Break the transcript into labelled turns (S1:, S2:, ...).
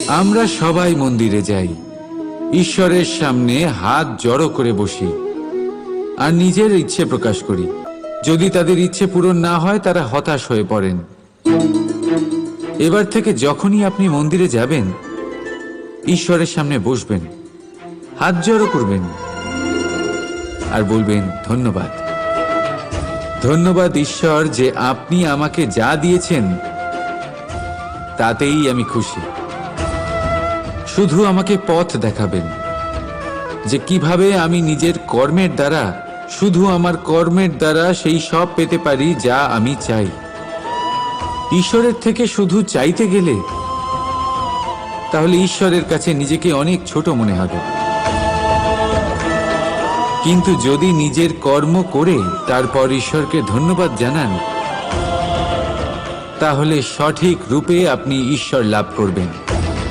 S1: আমরা সবাই মন্দিরে যাই, ঈশ্বরের সামনে হাত জড়ো করে বসি আর নিজের ইচ্ছে প্রকাশ করি। যদি তাদের ইচ্ছে পূরণ না হয় তারা হতাশ হয়ে পড়েন। এবার থেকে যখনই আপনি মন্দিরে যাবেন, ঈশ্বরের সামনে বসবেন, হাত জড়ো করবেন আর বলবেন, ধন্যবাদ, ধন্যবাদ ঈশ্বর যে আপনি আমাকে যা দিয়েছেন তাতেই আমি খুশি। শুধু আমাকে পথ দেখাবেন যে কিভাবে আমি নিজের কর্মের দ্বারা, শুধু আমার কর্মের দ্বারা সেই সব পেতে পারি যা আমি চাই। ঈশ্বরের থেকে শুধু চাইতে গেলে তাহলে ঈশ্বরের কাছে নিজেকে অনেক ছোট মনে হবে। কিন্তু যদি নিজের কর্ম করে তারপর ঈশ্বরকে ধন্যবাদ জানান, তাহলে সঠিক রূপে আপনি ঈশ্বর লাভ করবেন।